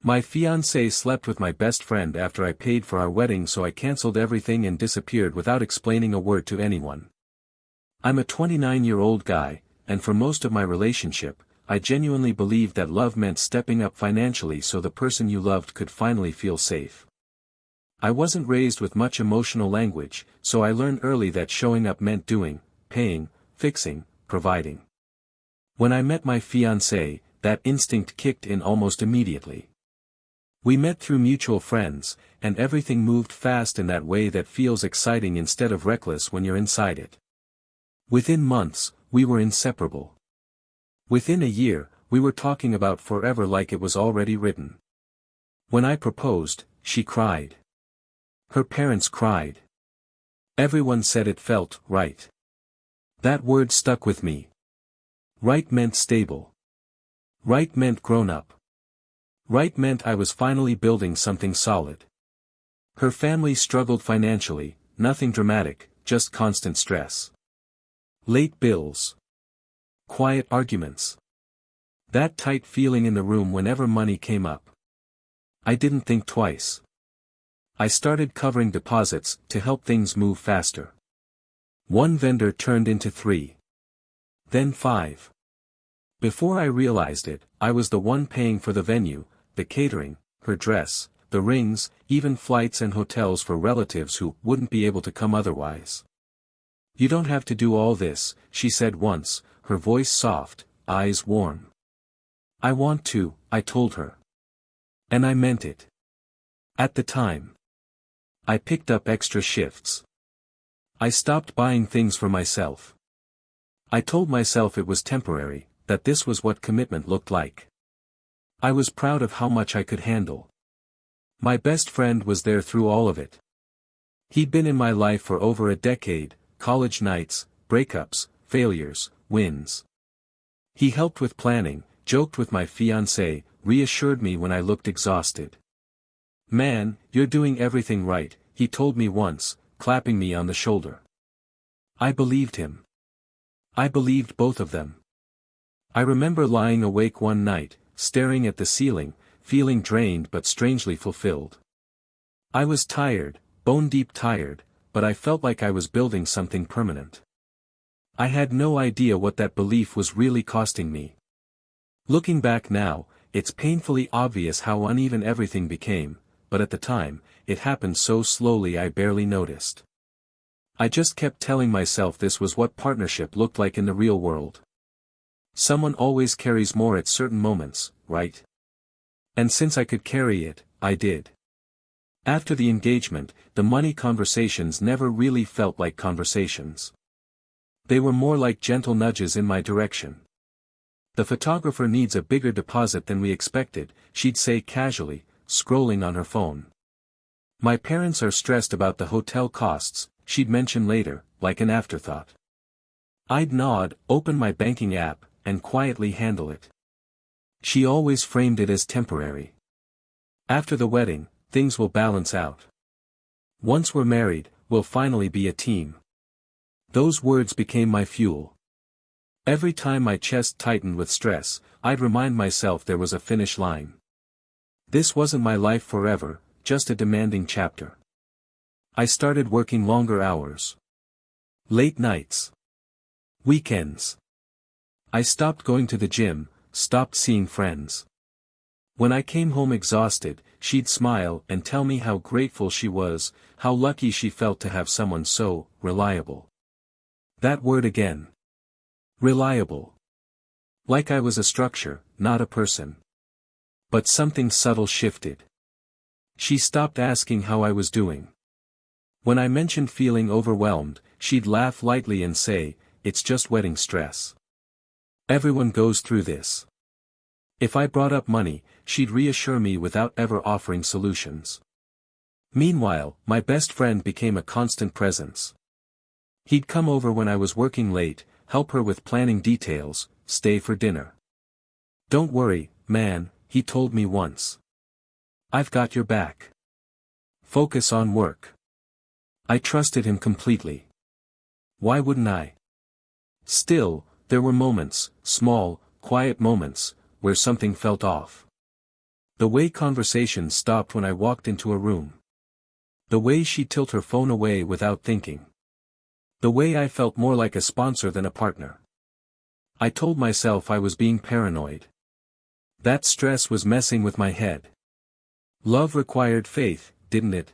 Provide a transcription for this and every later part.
My fiancée slept with my best friend after I paid for our wedding, so I cancelled everything and disappeared without explaining a word to anyone. I'm a 29-year-old guy, and for most of my relationship, I genuinely believed that love meant stepping up financially so the person you loved could finally feel safe. I wasn't raised with much emotional language, so I learned early that showing up meant doing, paying, fixing, providing. When I met my fiancée, that instinct kicked in almost immediately. We met through mutual friends, and everything moved fast in that way that feels exciting instead of reckless when you're inside it. Within months, we were inseparable. Within a year, we were talking about forever like it was already written. When I proposed, she cried. Her parents cried. Everyone said it felt right. That word stuck with me. Right meant stable. Right meant grown up. Right meant I was finally building something solid. Her family struggled financially, nothing dramatic, just constant stress. Late bills. Quiet arguments. That tight feeling in the room whenever money came up. I didn't think twice. I started covering deposits to help things move faster. One vendor turned into 3. Then 5. Before I realized it, I was the one paying for the venue, the catering, her dress, the rings, even flights and hotels for relatives who wouldn't be able to come otherwise. You don't have to do all this, she said once, her voice soft, eyes warm. I want to, I told her. And I meant it. At the time. I picked up extra shifts. I stopped buying things for myself. I told myself it was temporary, that this was what commitment looked like. I was proud of how much I could handle. My best friend was there through all of it. He'd been in my life for over a decade, college nights, breakups, failures, wins. He helped with planning, joked with my fiancée, reassured me when I looked exhausted. Man, you're doing everything right, he told me once, clapping me on the shoulder. I believed him. I believed both of them. I remember lying awake one night, staring at the ceiling, feeling drained but strangely fulfilled. I was tired, bone-deep tired, but I felt like I was building something permanent. I had no idea what that belief was really costing me. Looking back now, it's painfully obvious how uneven everything became, but at the time, it happened so slowly I barely noticed. I just kept telling myself this was what partnership looked like in the real world. Someone always carries more at certain moments, right? And since I could carry it, I did. After the engagement, the money conversations never really felt like conversations. They were more like gentle nudges in my direction. The photographer needs a bigger deposit than we expected, she'd say casually, scrolling on her phone. My parents are stressed about the hotel costs, she'd mention later, like an afterthought. I'd nod, open my banking app, and quietly handle it. She always framed it as temporary. After the wedding, things will balance out. Once we're married, we'll finally be a team. Those words became my fuel. Every time my chest tightened with stress, I'd remind myself there was a finish line. This wasn't my life forever, just a demanding chapter. I started working longer hours. Late nights. Weekends. I stopped going to the gym, stopped seeing friends. When I came home exhausted, she'd smile and tell me how grateful she was, how lucky she felt to have someone so reliable. That word again. Reliable. Like I was a structure, not a person. But something subtle shifted. She stopped asking how I was doing. When I mentioned feeling overwhelmed, she'd laugh lightly and say, "It's just wedding stress. Everyone goes through this." If I brought up money, she'd reassure me without ever offering solutions. Meanwhile, my best friend became a constant presence. He'd come over when I was working late, help her with planning details, stay for dinner. "Don't worry, man," he told me once. "I've got your back. Focus on work." I trusted him completely. Why wouldn't I? Still, there were moments, small, quiet moments, where something felt off. The way conversation stopped when I walked into a room. The way she'd tilt her phone away without thinking. The way I felt more like a sponsor than a partner. I told myself I was being paranoid. That stress was messing with my head. Love required faith, didn't it?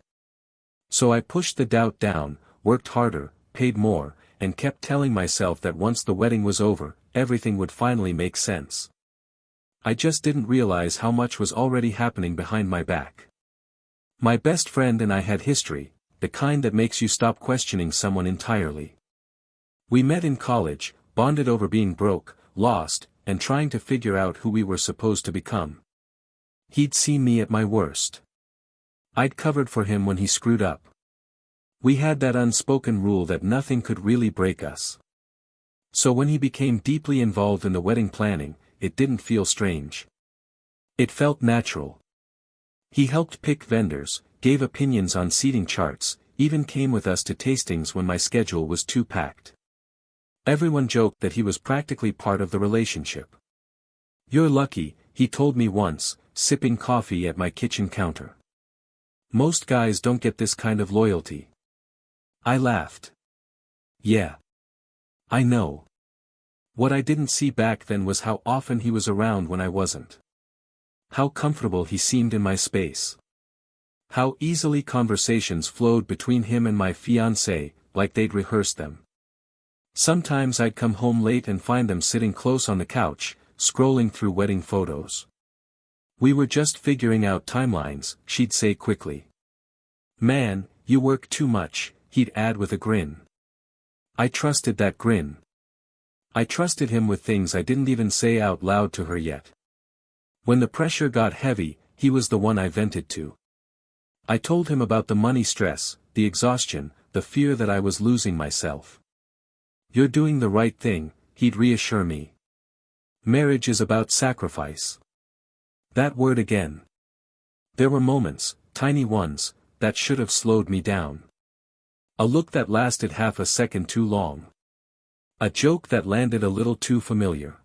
So I pushed the doubt down, worked harder, paid more, and kept telling myself that once the wedding was over, everything would finally make sense. I just didn't realize how much was already happening behind my back. My best friend and I had history, the kind that makes you stop questioning someone entirely. We met in college, bonded over being broke, lost, and trying to figure out who we were supposed to become. He'd seen me at my worst. I'd covered for him when he screwed up. We had that unspoken rule that nothing could really break us. So when he became deeply involved in the wedding planning, it didn't feel strange. It felt natural. He helped pick vendors, gave opinions on seating charts, even came with us to tastings when my schedule was too packed. Everyone joked that he was practically part of the relationship. "You're lucky," he told me once, sipping coffee at my kitchen counter. "Most guys don't get this kind of loyalty." I laughed. Yeah. I know. What I didn't see back then was how often he was around when I wasn't. How comfortable he seemed in my space. How easily conversations flowed between him and my fiancée, like they'd rehearsed them. Sometimes I'd come home late and find them sitting close on the couch, scrolling through wedding photos. "We were just figuring out timelines," she'd say quickly. "Man, you work too much," he'd add with a grin. I trusted that grin. I trusted him with things I didn't even say out loud to her yet. When the pressure got heavy, he was the one I vented to. I told him about the money stress, the exhaustion, the fear that I was losing myself. "You're doing the right thing," he'd reassure me. "Marriage is about sacrifice." That word again. There were moments, tiny ones, that should have slowed me down. A look that lasted half a second too long. A joke that landed a little too familiar.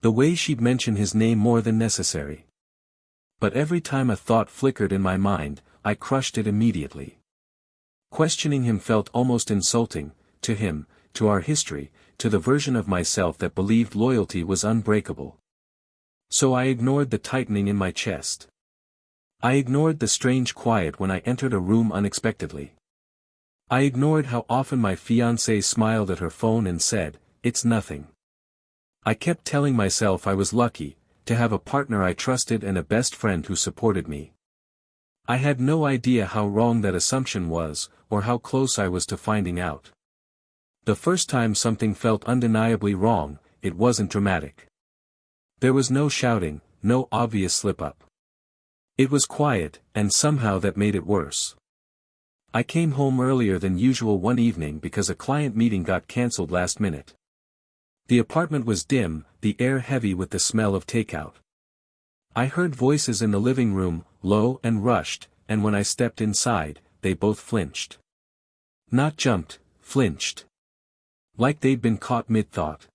The way she'd mention his name more than necessary. But every time a thought flickered in my mind, I crushed it immediately. Questioning him felt almost insulting, to him, to our history, to the version of myself that believed loyalty was unbreakable. So I ignored the tightening in my chest. I ignored the strange quiet when I entered a room unexpectedly. I ignored how often my fiancée smiled at her phone and said, "It's nothing." I kept telling myself I was lucky, to have a partner I trusted and a best friend who supported me. I had no idea how wrong that assumption was, or how close I was to finding out. The first time something felt undeniably wrong, it wasn't dramatic. There was no shouting, no obvious slip-up. It was quiet, and somehow that made it worse. I came home earlier than usual one evening because a client meeting got cancelled last minute. The apartment was dim, the air heavy with the smell of takeout. I heard voices in the living room, low and rushed, and when I stepped inside, they both flinched. Not jumped, flinched. Like they'd been caught mid-thought.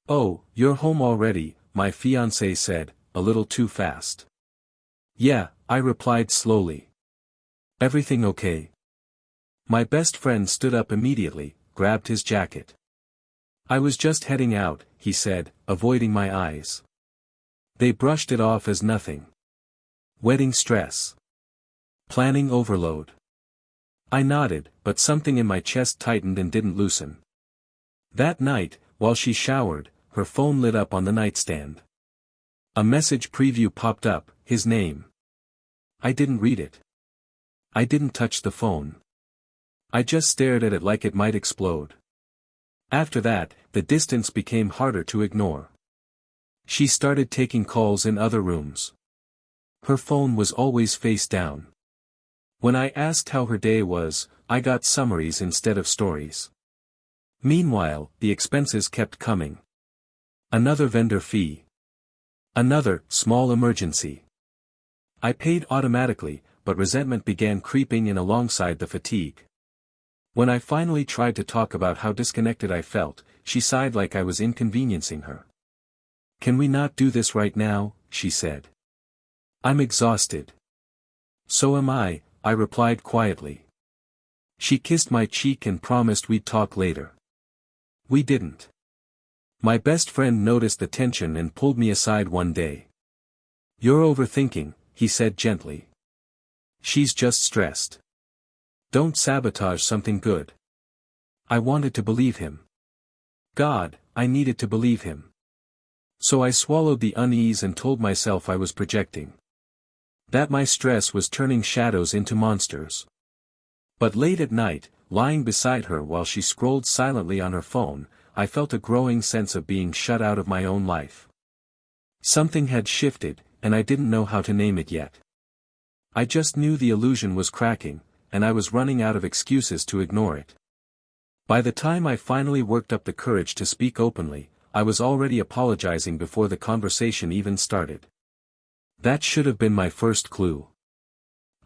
"Oh, you're home already," my fiancée said, a little too fast. "Yeah," I replied slowly. "Everything okay?" My best friend stood up immediately, grabbed his jacket. "I was just heading out," he said, avoiding my eyes. They brushed it off as nothing. Wedding stress. Planning overload. I nodded, but something in my chest tightened and didn't loosen. That night, while she showered, her phone lit up on the nightstand. A message preview popped up, his name. I didn't read it. I didn't touch the phone. I just stared at it like it might explode. After that, the distance became harder to ignore. She started taking calls in other rooms. Her phone was always face down. When I asked how her day was, I got summaries instead of stories. Meanwhile, the expenses kept coming. Another vendor fee. Another, small emergency. I paid automatically, but resentment began creeping in alongside the fatigue. When I finally tried to talk about how disconnected I felt, she sighed like I was inconveniencing her. "Can we not do this right now?" she said. I'm exhausted. So am I replied quietly. She kissed my cheek and promised we'd talk later. We didn't. My best friend noticed the tension and pulled me aside one day. You're overthinking, he said gently. She's just stressed. Don't sabotage something good. I wanted to believe him. God, I needed to believe him. So I swallowed the unease and told myself I was projecting. That my stress was turning shadows into monsters. But late at night, lying beside her while she scrolled silently on her phone, I felt a growing sense of being shut out of my own life. Something had shifted, and I didn't know how to name it yet. I just knew the illusion was cracking, and I was running out of excuses to ignore it. By the time I finally worked up the courage to speak openly, I was already apologizing before the conversation even started. That should have been my first clue.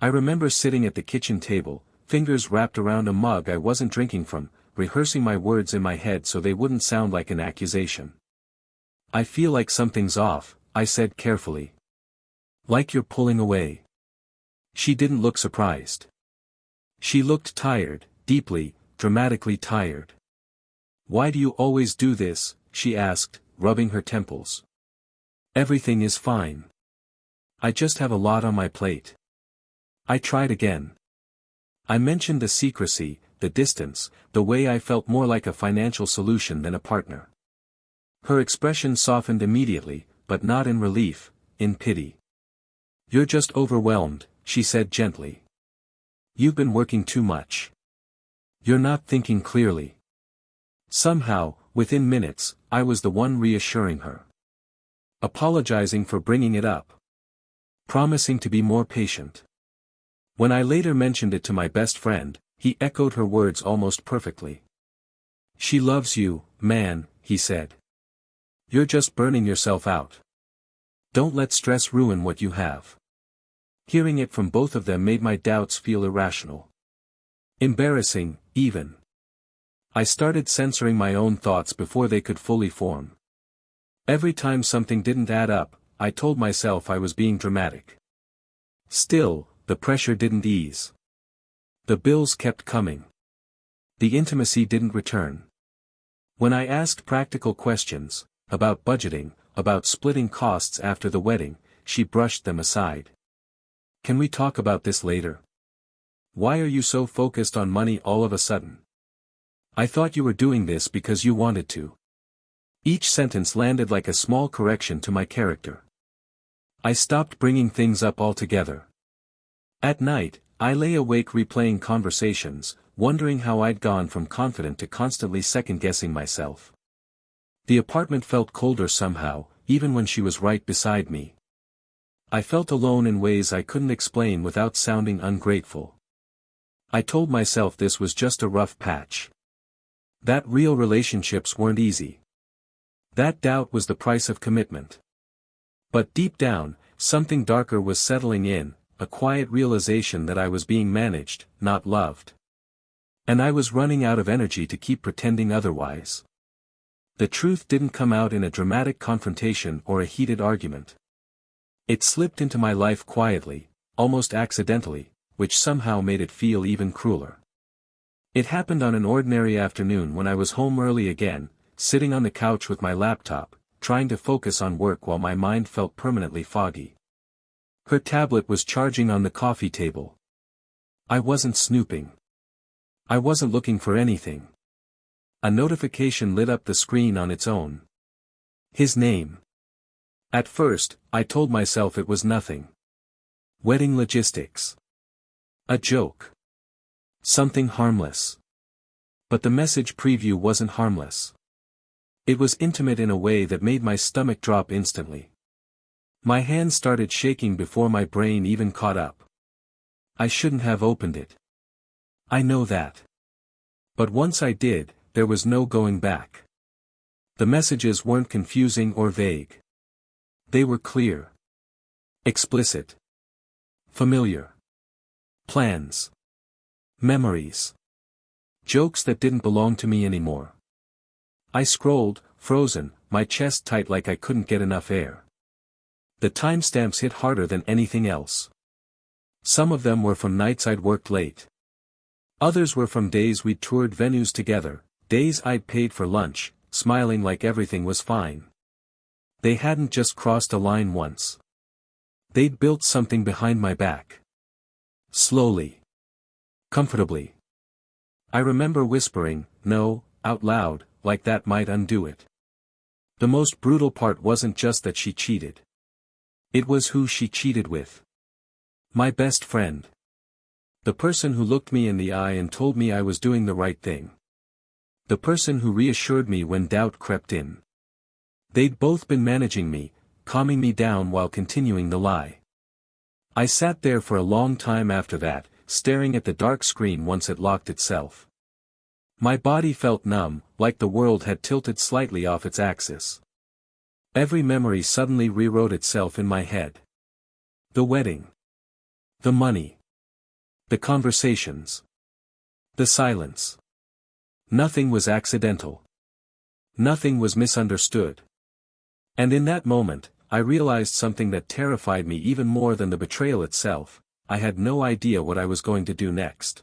I remember sitting at the kitchen table, fingers wrapped around a mug I wasn't drinking from, rehearsing my words in my head so they wouldn't sound like an accusation. I feel like something's off, I said carefully. Like you're pulling away. She didn't look surprised. She looked tired, deeply, dramatically tired. Why do you always do this? She asked, rubbing her temples. Everything is fine. I just have a lot on my plate. I tried again. I mentioned the secrecy, the distance, the way I felt more like a financial solution than a partner. Her expression softened immediately, but not in relief, in pity. You're just overwhelmed, she said gently. You've been working too much. You're not thinking clearly. Somehow, within minutes, I was the one reassuring her. Apologizing for bringing it up. Promising to be more patient. When I later mentioned it to my best friend, he echoed her words almost perfectly. She loves you, man, he said. You're just burning yourself out. Don't let stress ruin what you have. Hearing it from both of them made my doubts feel irrational. Embarrassing, even. I started censoring my own thoughts before they could fully form. Every time something didn't add up, I told myself I was being dramatic. Still, the pressure didn't ease. The bills kept coming. The intimacy didn't return. When I asked practical questions, about budgeting, about splitting costs after the wedding, she brushed them aside. Can we talk about this later? Why are you so focused on money all of a sudden? I thought you were doing this because you wanted to. Each sentence landed like a small correction to my character. I stopped bringing things up altogether. At night, I lay awake replaying conversations, wondering how I'd gone from confident to constantly second-guessing myself. The apartment felt colder somehow, even when she was right beside me. I felt alone in ways I couldn't explain without sounding ungrateful. I told myself this was just a rough patch. That real relationships weren't easy. That doubt was the price of commitment. But deep down, something darker was settling in, a quiet realization that I was being managed, not loved. And I was running out of energy to keep pretending otherwise. The truth didn't come out in a dramatic confrontation or a heated argument. It slipped into my life quietly, almost accidentally, which somehow made it feel even crueler. It happened on an ordinary afternoon when I was home early again, sitting on the couch with my laptop, trying to focus on work while my mind felt permanently foggy. Her tablet was charging on the coffee table. I wasn't snooping. I wasn't looking for anything. A notification lit up the screen on its own. His name. At first, I told myself it was nothing. Wedding logistics. A joke. Something harmless. But the message preview wasn't harmless. It was intimate in a way that made my stomach drop instantly. My hands started shaking before my brain even caught up. I shouldn't have opened it. I know that. But once I did, there was no going back. The messages weren't confusing or vague. They were clear. Explicit. Familiar. Plans. Memories. Jokes that didn't belong to me anymore. I scrolled, frozen, my chest tight like I couldn't get enough air. The timestamps hit harder than anything else. Some of them were from nights I'd worked late. Others were from days we'd toured venues together, days I'd paid for lunch, smiling like everything was fine. They hadn't just crossed a line once. They'd built something behind my back. Slowly. Comfortably. I remember whispering, "No," out loud, like that might undo it. The most brutal part wasn't just that she cheated. It was who she cheated with. My best friend. The person who looked me in the eye and told me I was doing the right thing. The person who reassured me when doubt crept in. They'd both been managing me, calming me down while continuing the lie. I sat there for a long time after that, staring at the dark screen once it locked itself. My body felt numb, like the world had tilted slightly off its axis. Every memory suddenly rewrote itself in my head. The wedding. The money. The conversations. The silence. Nothing was accidental. Nothing was misunderstood. And in that moment, I realized something that terrified me even more than the betrayal itself. I had no idea what I was going to do next.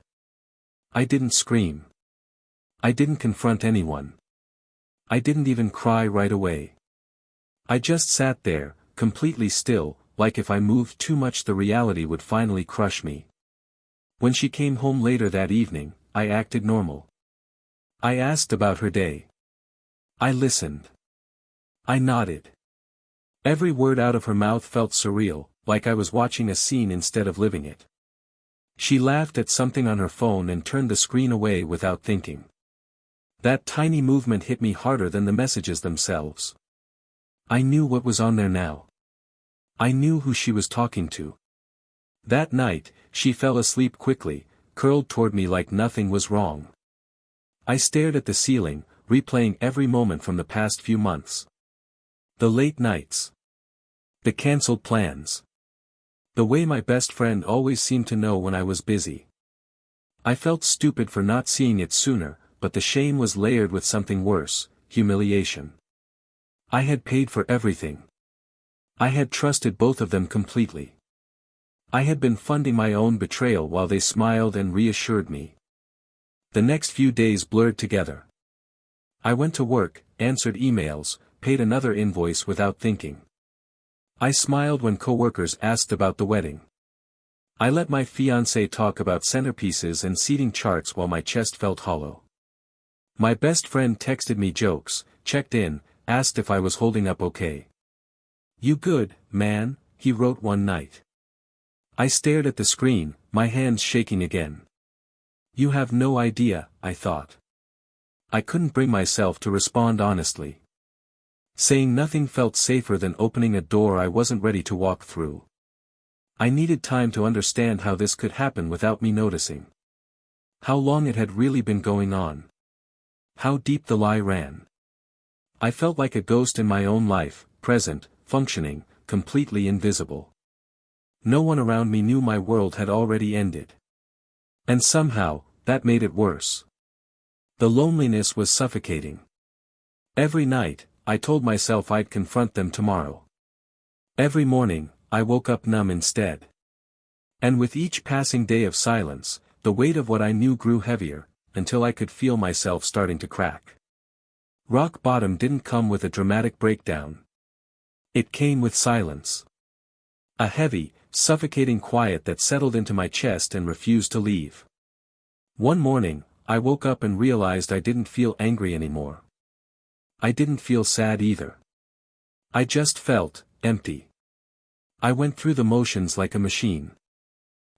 I didn't scream. I didn't confront anyone. I didn't even cry right away. I just sat there, completely still, like if I moved too much the reality would finally crush me. When she came home later that evening, I acted normal. I asked about her day. I listened. I nodded. Every word out of her mouth felt surreal, like I was watching a scene instead of living it. She laughed at something on her phone and turned the screen away without thinking. That tiny movement hit me harder than the messages themselves. I knew what was on there now. I knew who she was talking to. That night, she fell asleep quickly, curled toward me like nothing was wrong. I stared at the ceiling, replaying every moment from the past few months. The late nights. The cancelled plans. The way my best friend always seemed to know when I was busy. I felt stupid for not seeing it sooner, but the shame was layered with something worse, humiliation. I had paid for everything. I had trusted both of them completely. I had been funding my own betrayal while they smiled and reassured me. The next few days blurred together. I went to work, answered emails, paid another invoice without thinking. I smiled when coworkers asked about the wedding. I let my fiancée talk about centerpieces and seating charts while my chest felt hollow. My best friend texted me jokes, checked in, asked if I was holding up okay. "You good, man?" he wrote one night. I stared at the screen, my hands shaking again. "You have no idea," I thought. I couldn't bring myself to respond honestly. Saying nothing felt safer than opening a door I wasn't ready to walk through. I needed time to understand how this could happen without me noticing. How long it had really been going on. How deep the lie ran. I felt like a ghost in my own life, present, functioning, completely invisible. No one around me knew my world had already ended. And somehow, that made it worse. The loneliness was suffocating. Every night, I told myself I'd confront them tomorrow. Every morning, I woke up numb instead. And with each passing day of silence, the weight of what I knew grew heavier, until I could feel myself starting to crack. Rock bottom didn't come with a dramatic breakdown. It came with silence. A heavy, suffocating quiet that settled into my chest and refused to leave. One morning, I woke up and realized I didn't feel angry anymore. I didn't feel sad either. I just felt empty. I went through the motions like a machine.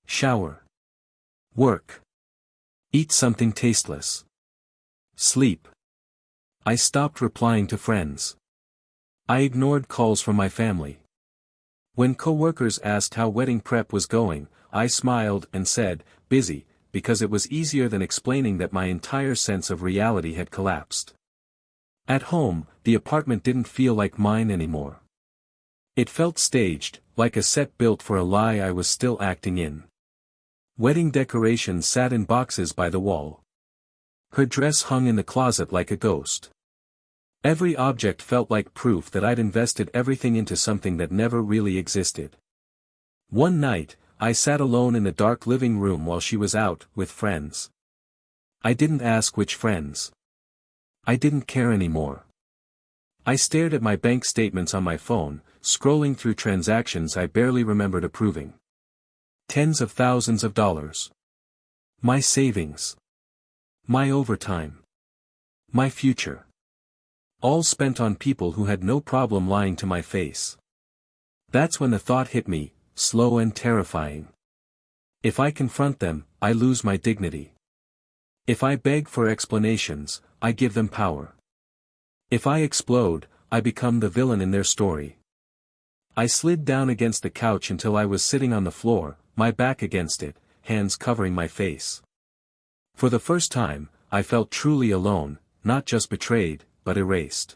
Shower. Work. Eat something tasteless. Sleep. I stopped replying to friends. I ignored calls from my family. When coworkers asked how wedding prep was going, I smiled and said, "Busy," because it was easier than explaining that my entire sense of reality had collapsed. At home, the apartment didn't feel like mine anymore. It felt staged, like a set built for a lie I was still acting in. Wedding decorations sat in boxes by the wall. Her dress hung in the closet like a ghost. Every object felt like proof that I'd invested everything into something that never really existed. One night, I sat alone in the dark living room while she was out with friends. I didn't ask which friends. I didn't care anymore. I stared at my bank statements on my phone, scrolling through transactions I barely remembered approving. Tens of thousands of dollars. My savings. My overtime. My future. All spent on people who had no problem lying to my face. That's when the thought hit me, slow and terrifying. If I confront them, I lose my dignity. If I beg for explanations, I give them power. If I explode, I become the villain in their story. I slid down against the couch until I was sitting on the floor, my back against it, hands covering my face. For the first time, I felt truly alone, not just betrayed, but erased.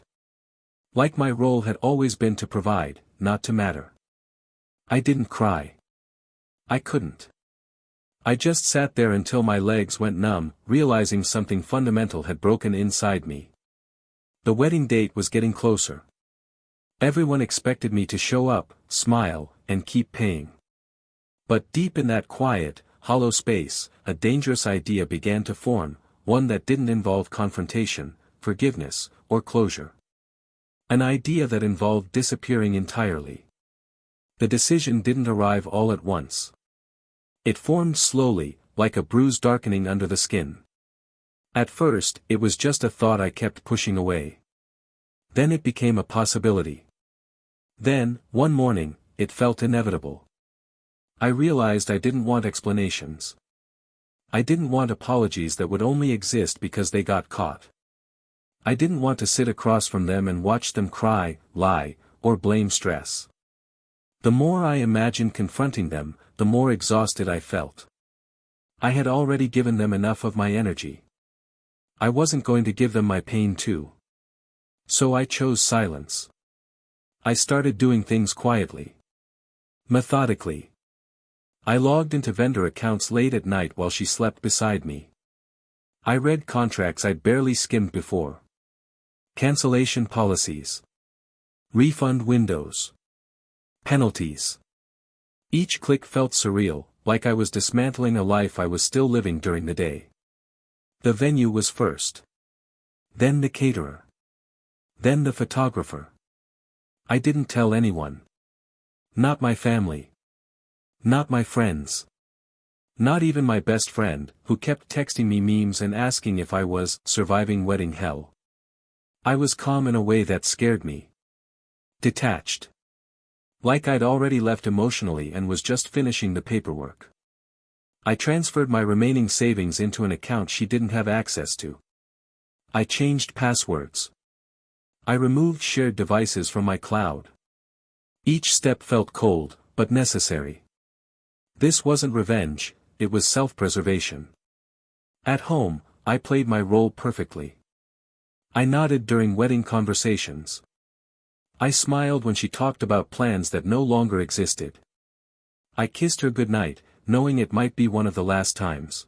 Like my role had always been to provide, not to matter. I didn't cry. I couldn't. I just sat there until my legs went numb, realizing something fundamental had broken inside me. The wedding date was getting closer. Everyone expected me to show up, smile, and keep paying. But deep in that quiet, hollow space, a dangerous idea began to form, one that didn't involve confrontation, forgiveness, or closure. An idea that involved disappearing entirely. The decision didn't arrive all at once. It formed slowly, like a bruise darkening under the skin. At first, it was just a thought I kept pushing away. Then it became a possibility. Then, one morning, it felt inevitable. I realized I didn't want explanations. I didn't want apologies that would only exist because they got caught. I didn't want to sit across from them and watch them cry, lie, or blame stress. The more I imagined confronting them, the more exhausted I felt. I had already given them enough of my energy. I wasn't going to give them my pain too. So I chose silence. I started doing things quietly. Methodically. I logged into vendor accounts late at night while she slept beside me. I read contracts I'd barely skimmed before. Cancellation policies. Refund windows. Penalties. Each click felt surreal, like I was dismantling a life I was still living during the day. The venue was first. Then the caterer. Then the photographer. I didn't tell anyone. Not my family. Not my friends. Not even my best friend, who kept texting me memes and asking if I was surviving wedding hell. I was calm in a way that scared me. Detached. Like I'd already left emotionally and was just finishing the paperwork. I transferred my remaining savings into an account she didn't have access to. I changed passwords. I removed shared devices from my cloud. Each step felt cold, but necessary. This wasn't revenge, it was self-preservation. At home, I played my role perfectly. I nodded during wedding conversations. I smiled when she talked about plans that no longer existed. I kissed her goodnight, knowing it might be one of the last times.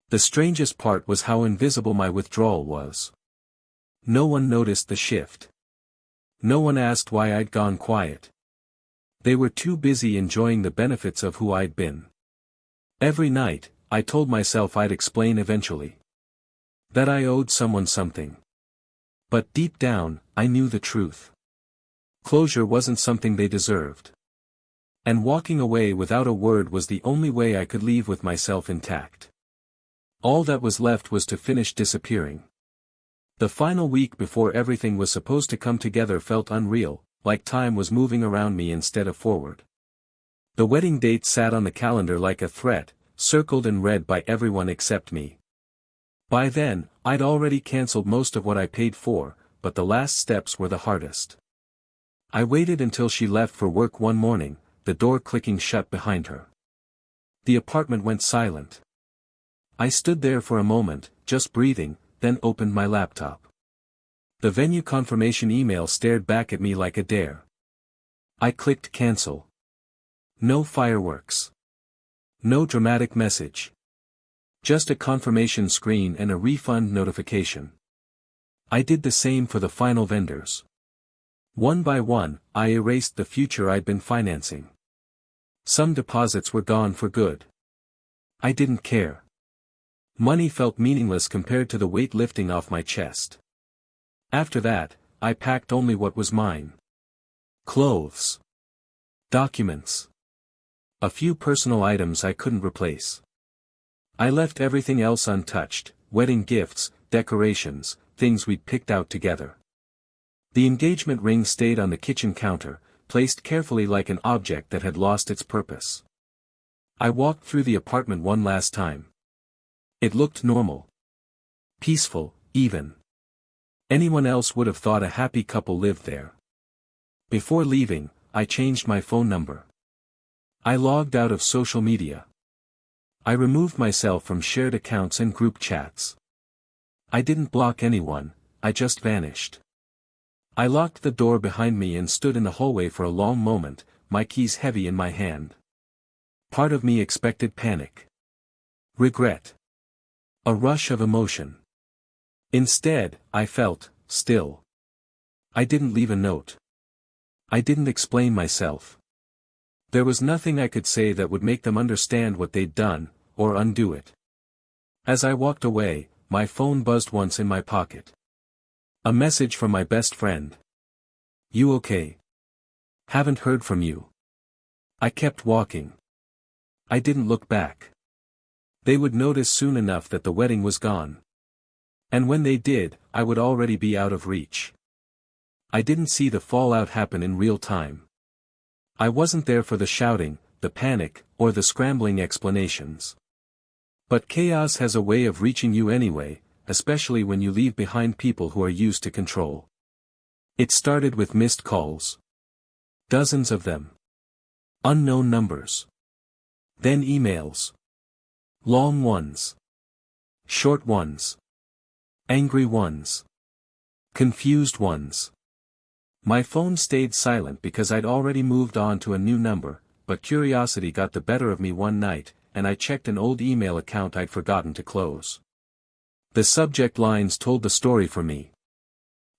The strangest part was how invisible my withdrawal was. No one noticed the shift. No one asked why I'd gone quiet. They were too busy enjoying the benefits of who I'd been. Every night, I told myself I'd explain eventually. That I owed someone something. But deep down, I knew the truth. Closure wasn't something they deserved. And walking away without a word was the only way I could leave with myself intact. All that was left was to finish disappearing. The final week before everything was supposed to come together felt unreal, like time was moving around me instead of forward. The wedding date sat on the calendar like a threat, circled and read by everyone except me. By then, I'd already cancelled most of what I paid for, but the last steps were the hardest. I waited until she left for work one morning, the door clicking shut behind her. The apartment went silent. I stood there for a moment, just breathing, then opened my laptop. The venue confirmation email stared back at me like a dare. I clicked cancel. No fireworks. No dramatic message. Just a confirmation screen and a refund notification. I did the same for the final vendors. One by one, I erased the future I'd been financing. Some deposits were gone for good. I didn't care. Money felt meaningless compared to the weight lifting off my chest. After that, I packed only what was mine. Clothes. Documents. A few personal items I couldn't replace. I left everything else untouched: wedding gifts, decorations, things we'd picked out together. The engagement ring stayed on the kitchen counter, placed carefully like an object that had lost its purpose. I walked through the apartment one last time. It looked normal. Peaceful, even. Anyone else would have thought a happy couple lived there. Before leaving, I changed my phone number. I logged out of social media. I removed myself from shared accounts and group chats. I didn't block anyone, I just vanished. I locked the door behind me and stood in the hallway for a long moment, my keys heavy in my hand. Part of me expected panic. Regret. A rush of emotion. Instead, I felt still. I didn't leave a note. I didn't explain myself. There was nothing I could say that would make them understand what they'd done, or undo it. As I walked away, my phone buzzed once in my pocket. A message from my best friend. "You okay? Haven't heard from you." I kept walking. I didn't look back. They would notice soon enough that the wedding was gone. And when they did, I would already be out of reach. I didn't see the fallout happen in real time. I wasn't there for the shouting, the panic, or the scrambling explanations. But chaos has a way of reaching you anyway, especially when you leave behind people who are used to control. It started with missed calls. Dozens of them. Unknown numbers. Then emails. Long ones. Short ones. Angry ones. Confused ones. My phone stayed silent because I'd already moved on to a new number, but curiosity got the better of me one night, and I checked an old email account I'd forgotten to close. The subject lines told the story for me.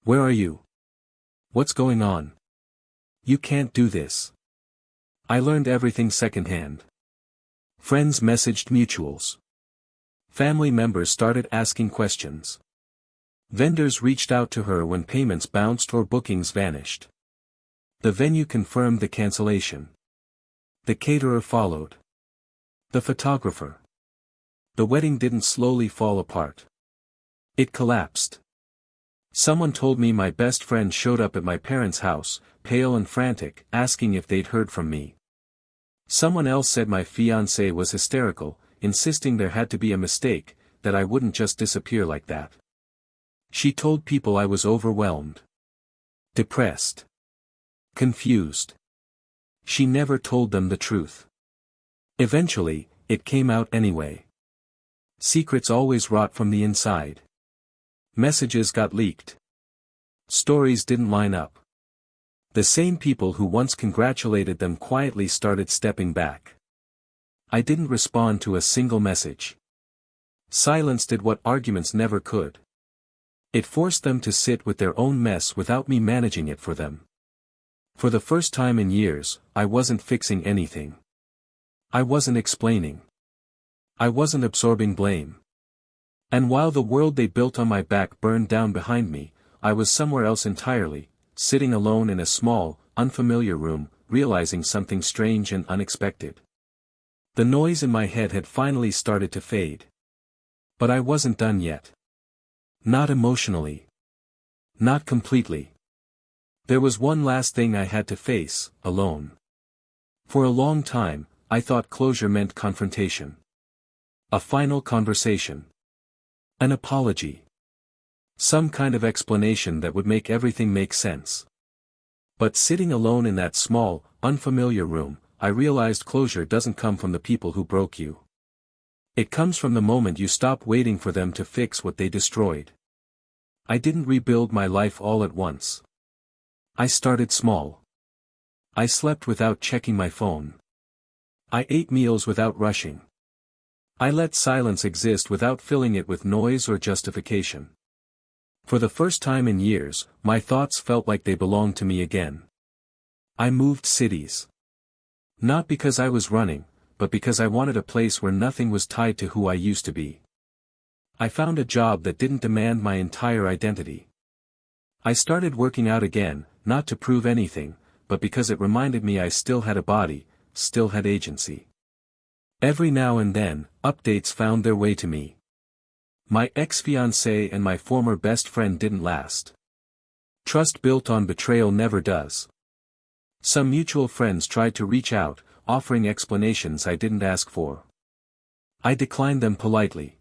"Where are you? What's going on? You can't do this." I learned everything secondhand. Friends messaged mutuals. Family members started asking questions. Vendors reached out to her when payments bounced or bookings vanished. The venue confirmed the cancellation. The caterer followed. The photographer. The wedding didn't slowly fall apart. It collapsed. Someone told me my best friend showed up at my parents' house, pale and frantic, asking if they'd heard from me. Someone else said my fiancée was hysterical, insisting there had to be a mistake, that I wouldn't just disappear like that. She told people I was overwhelmed. Depressed. Confused. She never told them the truth. Eventually, it came out anyway. Secrets always rot from the inside. Messages got leaked. Stories didn't line up. The same people who once congratulated them quietly started stepping back. I didn't respond to a single message. Silence did what arguments never could. It forced them to sit with their own mess without me managing it for them. For the first time in years, I wasn't fixing anything. I wasn't explaining. I wasn't absorbing blame. And while the world they built on my back burned down behind me, I was somewhere else entirely, sitting alone in a small, unfamiliar room, realizing something strange and unexpected. The noise in my head had finally started to fade. But I wasn't done yet. Not emotionally. Not completely. There was one last thing I had to face, alone. For a long time, I thought closure meant confrontation. A final conversation. An apology. Some kind of explanation that would make everything make sense. But sitting alone in that small, unfamiliar room, I realized closure doesn't come from the people who broke you. It comes from the moment you stop waiting for them to fix what they destroyed. I didn't rebuild my life all at once. I started small. I slept without checking my phone. I ate meals without rushing. I let silence exist without filling it with noise or justification. For the first time in years, my thoughts felt like they belonged to me again. I moved cities. Not because I was running, but because I wanted a place where nothing was tied to who I used to be. I found a job that didn't demand my entire identity. I started working out again, not to prove anything, but because it reminded me I still had a body, still had agency. Every now and then, updates found their way to me. My ex-fiancée and my former best friend didn't last. Trust built on betrayal never does. Some mutual friends tried to reach out, offering explanations I didn't ask for. I declined them politely.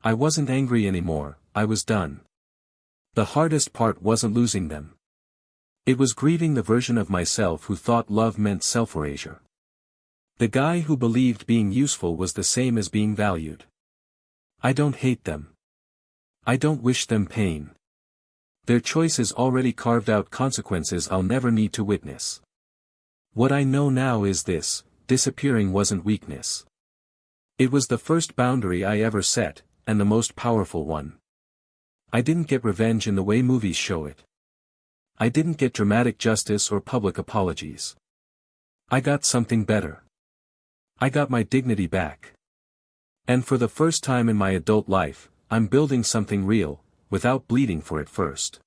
I wasn't angry anymore, I was done. The hardest part wasn't losing them. It was grieving the version of myself who thought love meant self-erasure. The guy who believed being useful was the same as being valued. I don't hate them. I don't wish them pain. Their choices already carved out consequences I'll never need to witness. What I know now is this: disappearing wasn't weakness. It was the first boundary I ever set, and the most powerful one. I didn't get revenge in the way movies show it. I didn't get dramatic justice or public apologies. I got something better. I got my dignity back. And for the first time in my adult life, I'm building something real, without bleeding for it first.